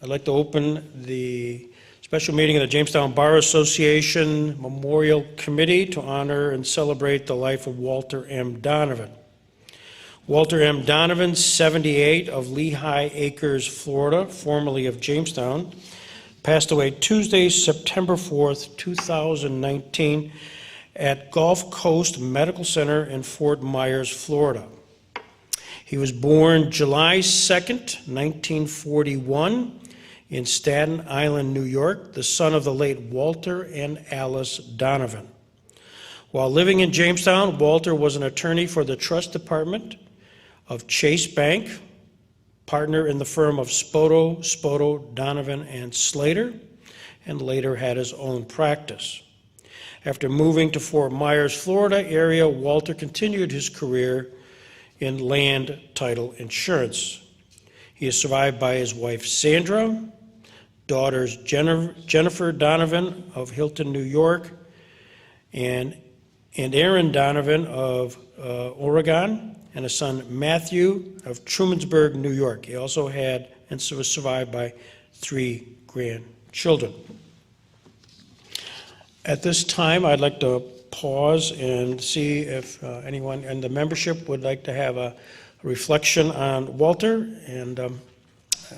I'd like to open the special meeting of the Jamestown Bar Association Memorial Committee to honor and celebrate the life of Walter M. Donovan. Walter M. Donovan, 78, of Lehigh Acres, Florida, formerly of Jamestown, passed away Tuesday, September 4th, 2019, at Gulf Coast Medical Center in Fort Myers, Florida. He was born July 2nd, 1941, in Staten Island, New York, the son of the late Walter and Alice Donovan. While living in Jamestown, Walter was an attorney for the Trust Department of Chase Bank, partner in the firm of Spoto, Donovan, and Slater, and later had his own practice. After moving to Fort Myers, Florida area, Walter continued his career in land title insurance. He is survived by his wife, Sandra, daughters Jennifer Donovan of Hilton, New York, and Aaron Donovan of Oregon, and a son, Matthew, of Trumansburg, New York. He also had and was survived by 3 grandchildren. At this time, I'd like to pause and see if anyone in the membership would like to have a reflection on Walter, and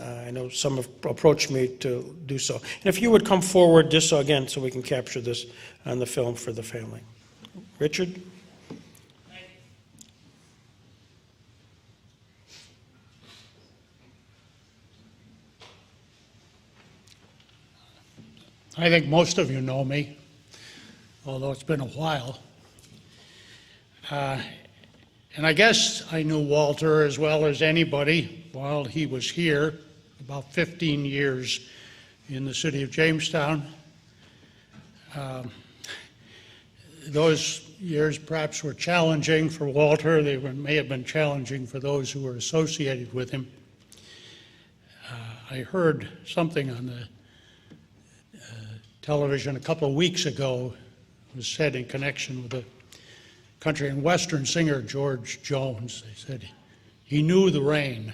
I know some have approached me to do so. And if you would come forward just so, again, so we can capture this on the film for the family. Richard? I think most of you know me, although it's been a while. And I guess I knew Walter as well as anybody while he was here, about 15 years in the city of Jamestown. Those years perhaps were challenging for Walter. They may have been challenging for those who were associated with him. I heard something on the television a couple of weeks ago. It was said in connection with the country and western singer George Jones. They said he knew the rain,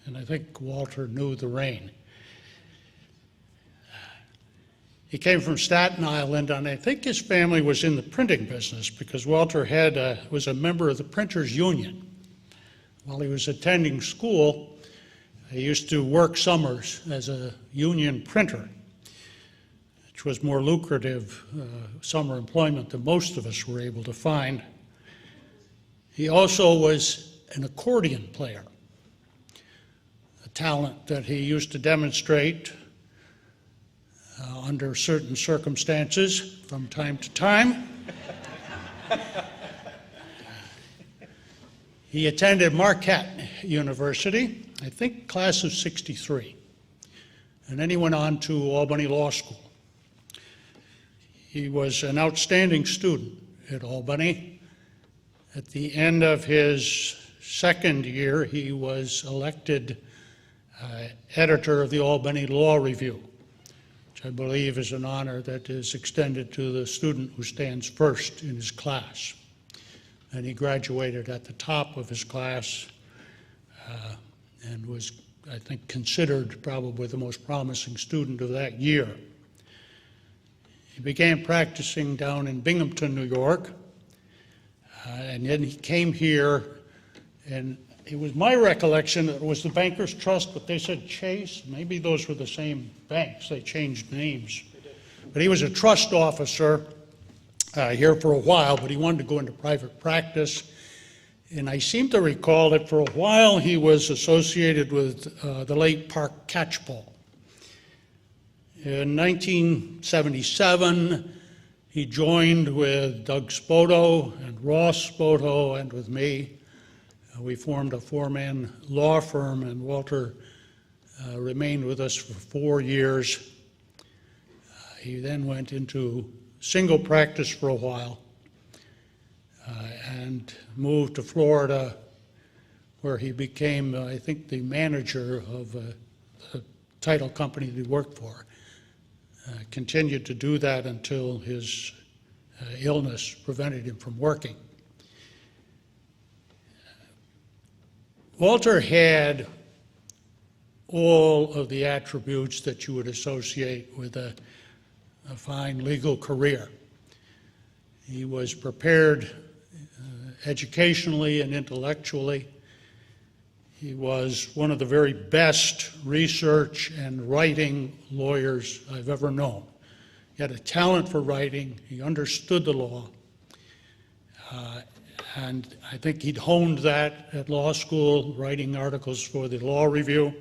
and I think Walter knew the rain. He came from Staten Island, and I think his family was in the printing business because Walter was a member of the Printers Union. While he was attending school, he used to work summers as a union printer, which was more lucrative summer employment than most of us were able to find. He also was an accordion player, a talent that he used to demonstrate under certain circumstances from time to time. He attended Marquette University, I think class of '63, and then he went on to Albany Law School. He was an outstanding student at Albany. At the end of his second year, he was elected editor of the Albany Law Review, which I believe is an honor that is extended to the student who stands first in his class. And he graduated at the top of his class and was, I think, considered probably the most promising student of that year. He began practicing down in Binghamton, New York, and then he came here, and it was my recollection that it was the Bankers Trust, but they said Chase. Maybe those were the same banks. They changed names. But he was a trust officer here for a while, but he wanted to go into private practice. And I seem to recall that for a while he was associated with the late Park Catchpole. In 1977, he joined with Doug Spoto and Ross Spoto and with me. We formed a 4-man law firm, and Walter remained with us for 4 years. He then went into single practice for a while and moved to Florida, where he became, I think, the manager of the title company that he worked for. Continued to do that until his illness prevented him from working. Walter had all of the attributes that you would associate with a fine legal career. He was prepared educationally and intellectually. He was one of the very best research and writing lawyers I've ever known. He had a talent for writing. He understood the law. And I think he'd honed that at law school, writing articles for the Law Review.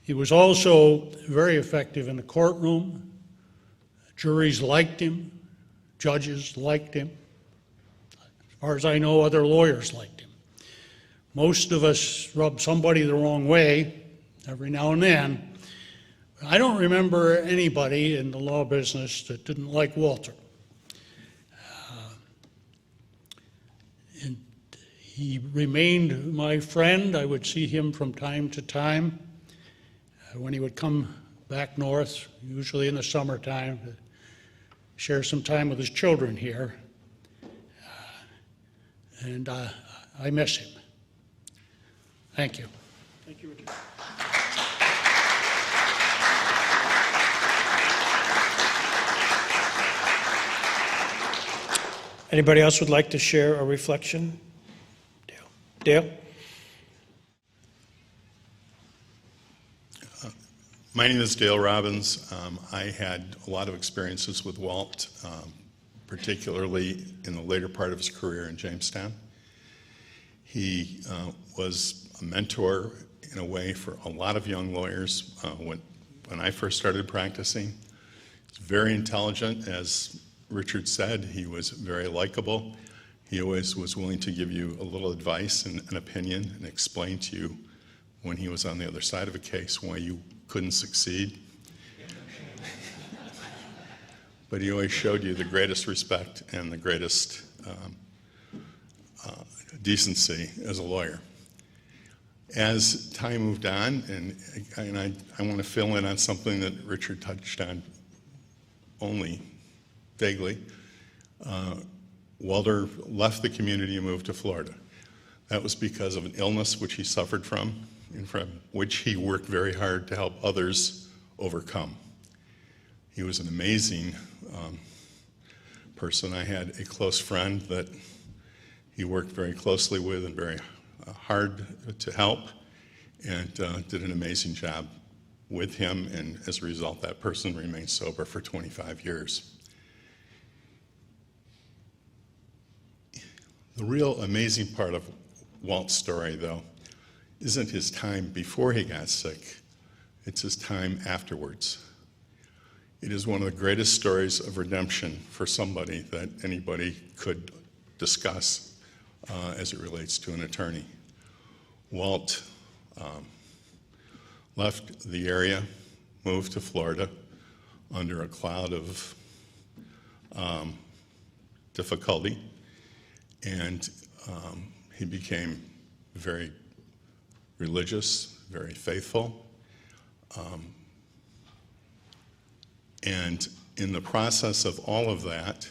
He was also very effective in the courtroom. Juries liked him. Judges liked him. As far as I know, other lawyers liked him. Most of us rub somebody the wrong way every now and then. I don't remember anybody in the law business that didn't like Walter. And he remained my friend. I would see him from time to time when he would come back north, usually in the summertime, to share some time with his children here. And I miss him. Thank you. Thank you, Richard. Anybody else would like to share a reflection? Dale? My name is Dale Robbins. I had a lot of experiences with Walt, particularly in the later part of his career in Jamestown. He was a mentor in a way for a lot of young lawyers when I first started practicing. He's very intelligent, as Richard said. He was very likable. He always was willing to give you a little advice and an opinion and explain to you when he was on the other side of a case why you couldn't succeed. But he always showed you the greatest respect and the greatest decency as a lawyer. As time moved on, and I want to fill in on something that Richard touched on only vaguely, Walter left the community and moved to Florida. That was because of an illness which he suffered from, and from which he worked very hard to help others overcome. He was an amazing person. I had a close friend that he worked very closely with and very hard to help, and did an amazing job with him, and as a result, that person remained sober for 25 years. The real amazing part of Walt's story, though, isn't his time before he got sick, it's his time afterwards. It is one of the greatest stories of redemption for somebody that anybody could discuss as it relates to an attorney. Walt left the area, moved to Florida under a cloud of difficulty, and he became very religious, very faithful, and in the process of all of that,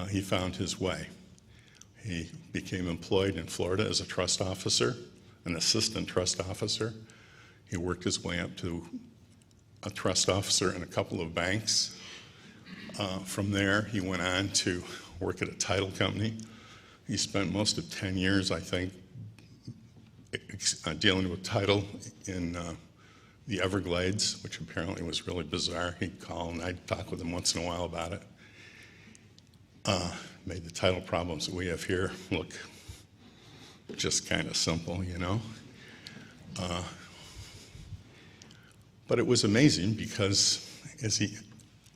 he found his way. He became employed in Florida as a trust officer, an assistant trust officer. He worked his way up to a trust officer in a couple of banks. From there, he went on to work at a title company. He spent most of 10 years, I think, dealing with title in the Everglades, which apparently was really bizarre. He'd call and I'd talk with him once in a while about it. Made the title problems that we have here look just kind of simple, you know. But it was amazing because as he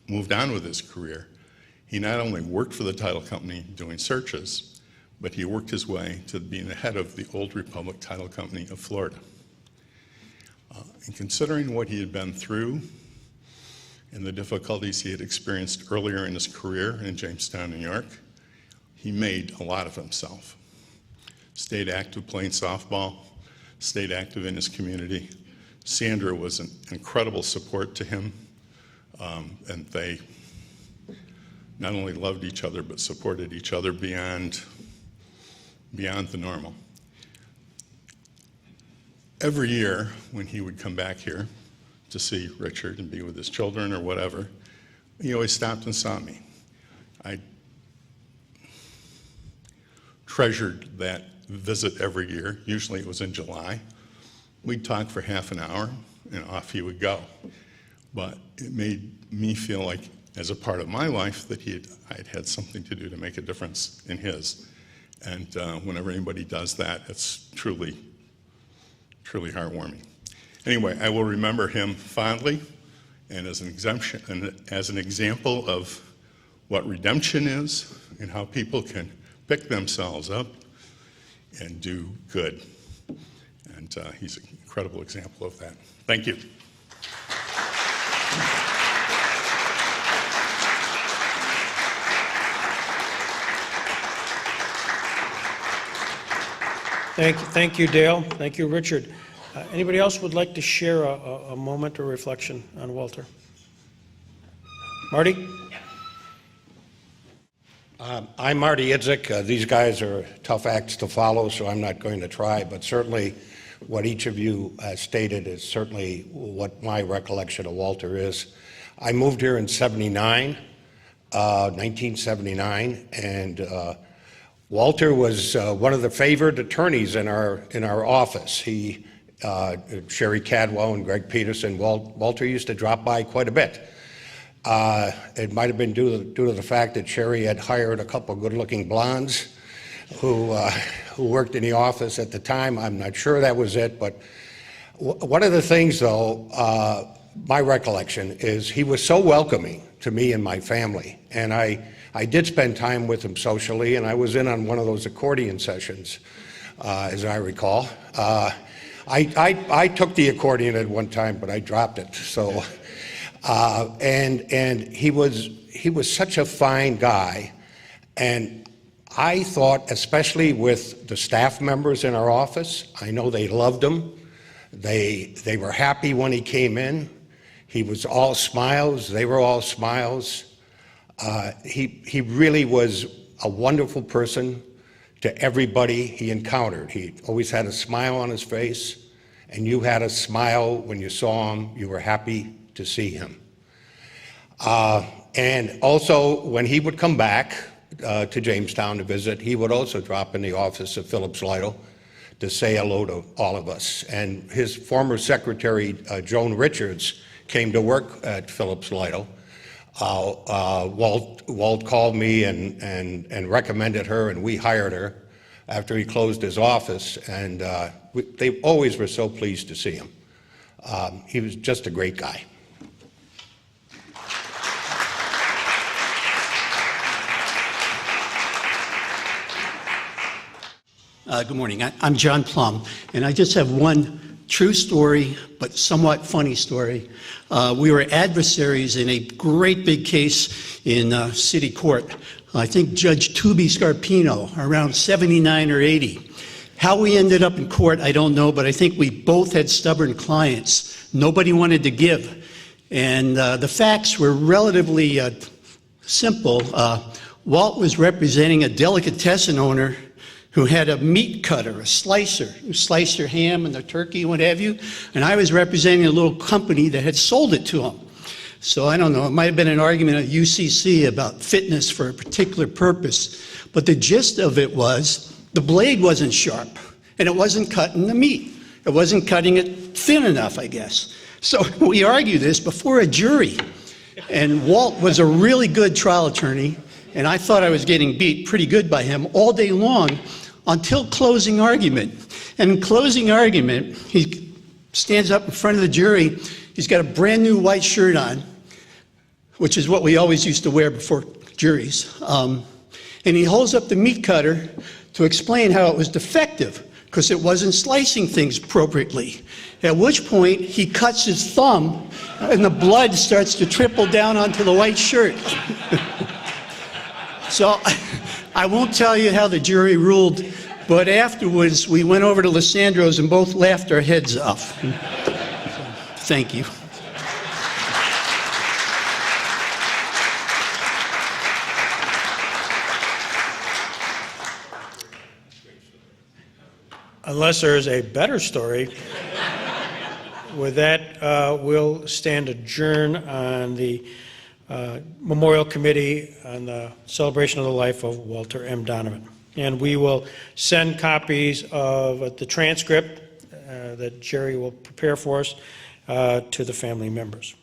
moved on with his career, he not only worked for the title company doing searches, but he worked his way to being the head of the Old Republic Title Company of Florida. And considering what he had been through and the difficulties he had experienced earlier in his career in Jamestown, New York, he made a lot of himself. Stayed active playing softball, stayed active in his community. Sandra was an incredible support to him, and they not only loved each other, but supported each other beyond the normal. every year when he would come back here to see Richard and be with his children or whatever, he always stopped and saw me. I treasured that visit every year. Usually it was in July. We'd talk for half an hour and off he would go. But it made me feel like, as a part of my life, that I'd had something to do to make a difference in his. And whenever anybody does that, it's truly, truly heartwarming. Anyway, I will remember him fondly, and as an example of what redemption is and how people can pick themselves up and do good. And he's an incredible example of that. Thank you. Thank you, Dale. Thank you, Richard. Anybody else would like to share a moment or reflection on Walter? Marty? I'm Marty Idzik. These guys are tough acts to follow, so I'm not going to try, but certainly what each of you stated is certainly what my recollection of Walter is. I moved here in 1979, and Walter was one of the favored attorneys in our office. He, Sherry Cadwell and Greg Peterson, Walter used to drop by quite a bit. It might have been due to the fact that Sherry had hired a couple of good-looking blondes who worked in the office at the time. I'm not sure that was it, but one of the things, though, my recollection is he was so welcoming to me and my family, and I did spend time with him socially, and I was in on one of those accordion sessions, as I recall. I took the accordion at one time, but I dropped it. So, and he was such a fine guy, and I thought, especially with the staff members in our office, I know they loved him. They were happy when he came in. He was all smiles. They were all smiles. He really was a wonderful person to everybody he encountered. He always had a smile on his face, and you had a smile when you saw him. You were happy to see him. And also, when he would come back to Jamestown to visit, he would also drop in the office of Phillips Lytle to say hello to all of us. And his former secretary, Joan Richards, came to work at Phillips Lytle. Walt called me and recommended her, and we hired her after he closed his office, and they always were so pleased to see him. He was just a great guy. Good morning. I'm John Plum, and I just have one true story, but somewhat funny story. We were adversaries in a great big case in city court. I think Judge Tubi Scarpino, around 79 or 80. How we ended up in court, I don't know, but I think we both had stubborn clients. Nobody wanted to give. And the facts were relatively simple. Walt was representing a delicatessen owner who had a meat cutter, a slicer, who sliced your ham and the turkey, what have you. And I was representing a little company that had sold it to him. So I don't know, it might have been an argument at UCC about fitness for a particular purpose. But the gist of it was the blade wasn't sharp, and it wasn't cutting the meat. It wasn't cutting it thin enough, I guess. So we argued this before a jury. And Walt was a really good trial attorney, and I thought I was getting beat pretty good by him all day long until closing argument. And in closing argument, he stands up in front of the jury. He's got a brand new white shirt on, which is what we always used to wear before juries. And he holds up the meat cutter to explain how it was defective because it wasn't slicing things appropriately. At which point, he cuts his thumb, and the blood starts to trickle down onto the white shirt. So I won't tell you how the jury ruled, but afterwards we went over to Lysandro's and both laughed our heads off. So, thank you. Unless there is a better story. With that, we'll stand adjourned on the Memorial Committee on the celebration of the life of Walter M. Donovan. And we will send copies of the transcript that Jerry will prepare for us to the family members.